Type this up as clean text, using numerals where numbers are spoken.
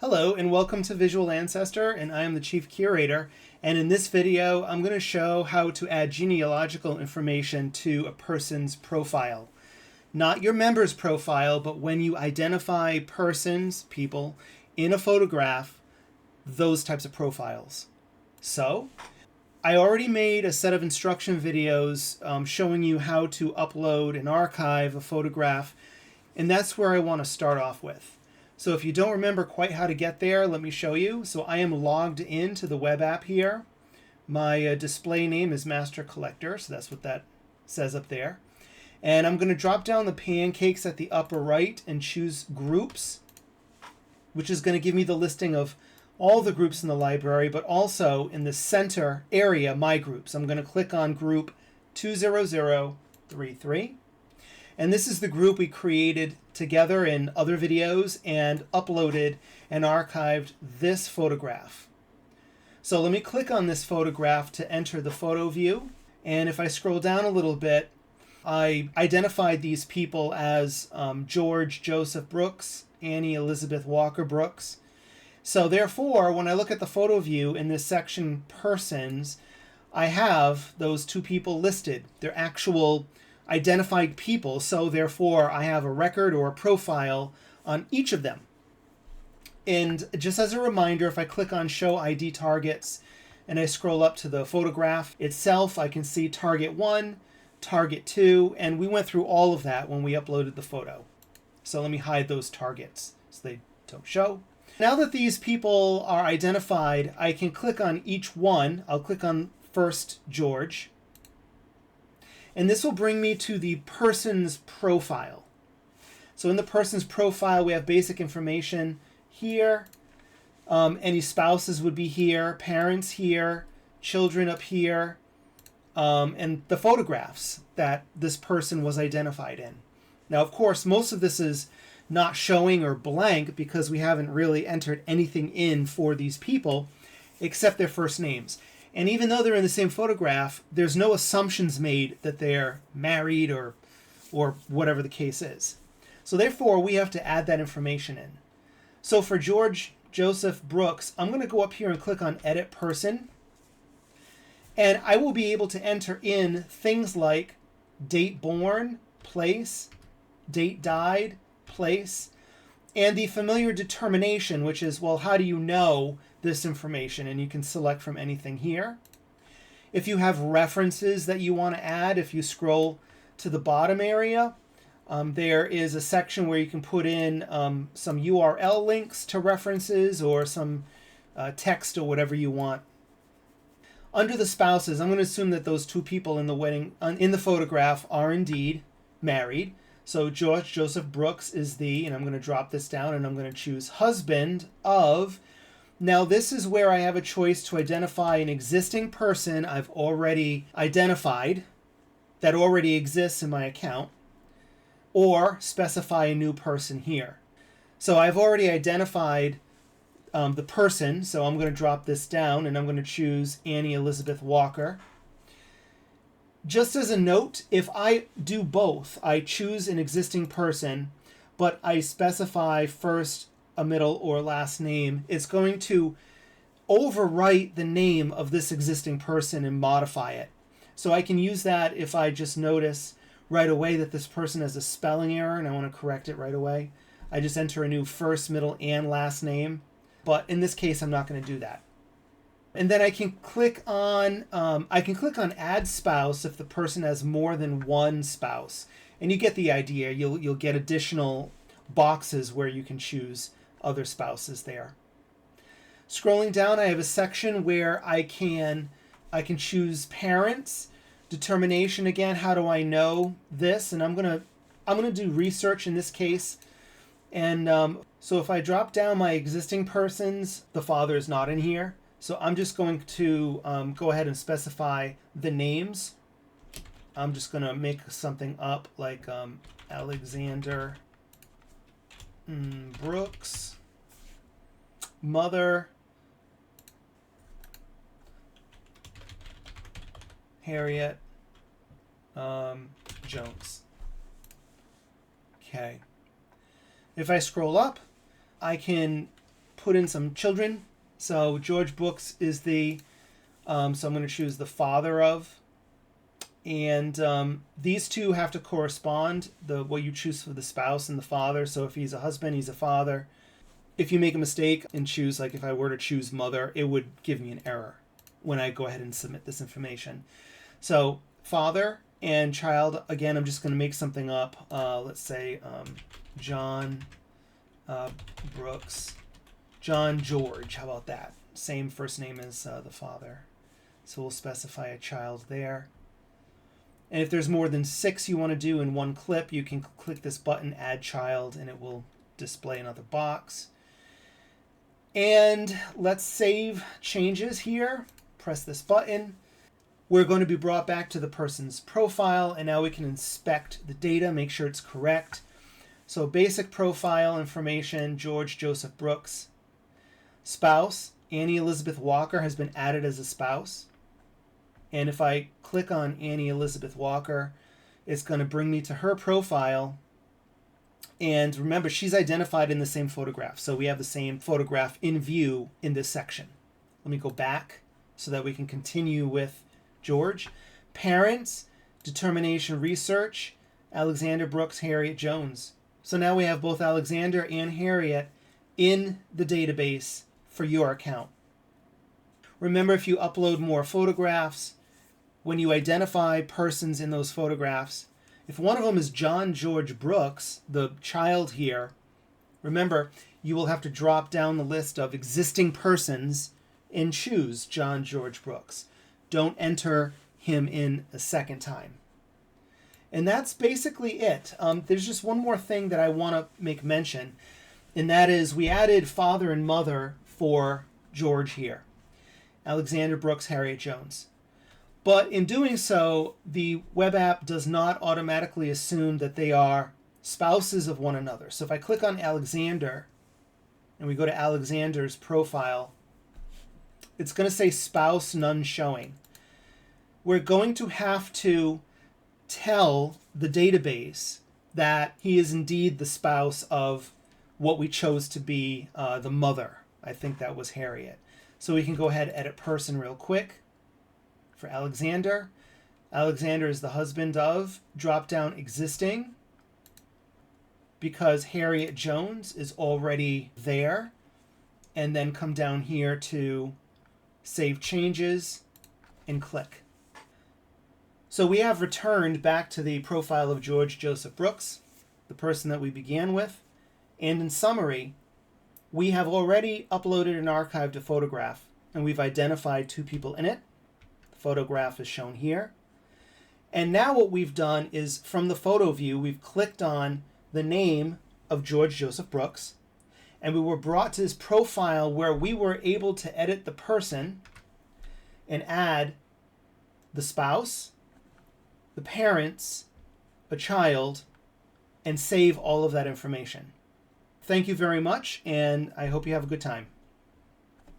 Hello and welcome to Visual Ancestor, and I am the Chief Curator. And in this video, I'm going to show how to add genealogical information to a person's profile. Not your member's profile, but when you identify persons, people, in a photograph, those types of profiles. So, I already made a set of instruction videos showing you how to upload and archive a photograph, and that's where I want to start off with. So if you don't remember quite how to get there, let me show you. So I am logged into the web app here. My display name is Master Collector, so that's what that says up there. And I'm going to drop down the pancakes at the upper right and choose Groups, which is going to give me the listing of all the groups in the library, but also in the center area, My Groups. I'm going to click on Group 20033. And this is the group we created together in other videos and uploaded and archived this photograph. So let me click on this photograph to enter the photo view. And if I scroll down a little bit, I identified these people as George Joseph Brooks, Annie Elizabeth Walker Brooks. So therefore, when I look at the photo view in this section, Persons, I have those two people listed. They're actual identified people, so therefore I have a record or a profile on each of them. And just as a reminder, if I click on Show ID Targets and I scroll up to the photograph itself, I can see Target 1, Target 2, and we went through all of that when we uploaded the photo. So let me hide those targets so they don't show. Now that these people are identified, I can click on each one. I'll click on first George. And this will bring me to the person's profile. So in the person's profile, we have basic information here. Any spouses would be here, parents here, children up here, and the photographs that this person was identified in. Now, of course, most of this is not showing or blank because we haven't really entered anything in for these people except their first names. And even though they're in the same photograph, there's no assumptions made that they're married or whatever the case is. So therefore, we have to add that information in. So for George Joseph Brooks, I'm going to go up here and click on Edit Person. And I will be able to enter in things like date born, place, date died, place, and the familiar determination, which is, well, how do you know this information? And you can select from anything here. If you have references that you want to add, if you scroll to the bottom area, there is a section where you can put in some URL links to references or some text or whatever you want. Under the spouses, I'm going to assume that those two people in the in the photograph are indeed married. So George Joseph Brooks is and I'm going to drop this down and I'm going to choose husband of. Now this is where I have a choice to identify an existing person I've already identified that already exists in my account, or specify a new person here. So I've already identified the person, so I'm going to drop this down and I'm going to choose Annie Elizabeth Walker. Just as a note, if I do both, I choose an existing person, but I specify first, a middle, or last name, it's going to overwrite the name of this existing person and modify it. So I can use that if I just notice right away that this person has a spelling error and I want to correct it right away. I just enter a new first, middle, and last name. But in this case, I'm not going to do that. And then I can click on Add Spouse if the person has more than one spouse. And you get the idea. You'll get additional boxes where you can choose other spouses there. Scrolling down, I have a section where I can choose parents, determination again. How do I know this? And I'm gonna do research in this case. And so if I drop down my existing persons, the father is not in here. So I'm just going to go ahead and specify the names. I'm just going to make something up like Alexander Brooks, mother, Harriet Jones. Okay. If I scroll up, I can put in some children. So George Brooks is the, so I'm going to choose the father of. And these two have to correspond, what you choose for the spouse and the father. So if he's a husband, he's a father. If you make a mistake and choose, like if I were to choose mother, it would give me an error when I go ahead and submit this information. So father and child, again, I'm just going to make something up. Let's say John Brooks, John George. How about that? Same first name as the father. So we'll specify a child there. And if there's more than 6 you want to do in one clip, you can click this button, Add Child, and it will display another box. And let's save changes here. Press this button. We're going to be brought back to the person's profile, and now we can inspect the data, make sure it's correct. So basic profile information, George Joseph Brooks. Spouse, Annie Elizabeth Walker has been added as a spouse. And if I click on Annie Elizabeth Walker, it's going to bring me to her profile. And remember, she's identified in the same photograph. So we have the same photograph in view in this section. Let me go back so that we can continue with George. Parents, determination research, Alexander Brooks, Harriet Jones. So now we have both Alexander and Harriet in the database for your account. Remember, if you upload more photographs, when you identify persons in those photographs, if one of them is John George Brooks, the child here, remember, you will have to drop down the list of existing persons and choose John George Brooks. Don't enter him in a second time. And that's basically it. There's just one more thing that I want to make mention, and that is we added father and mother for George here. Alexander Brooks, Harriet Jones. But in doing so, the web app does not automatically assume that they are spouses of one another. So if I click on Alexander and we go to Alexander's profile, it's going to say spouse none showing. We're going to have to tell the database that he is indeed the spouse of what we chose to be the mother. I think that was Harriet. So we can go ahead and edit person real quick for Alexander. Alexander is the husband of, drop down existing, because Harriet Jones is already there, and then come down here to save changes and click. So we have returned back to the profile of George Joseph Brooks, the person that we began with, and in summary, we have already uploaded and archived a photograph, and we've identified 2 people in it. The photograph is shown here. And now what we've done is, from the photo view, we've clicked on the name of George Joseph Brooks, and we were brought to this profile where we were able to edit the person and add the spouse, the parents, a child, and save all of that information. Thank you very much, and I hope you have a good time.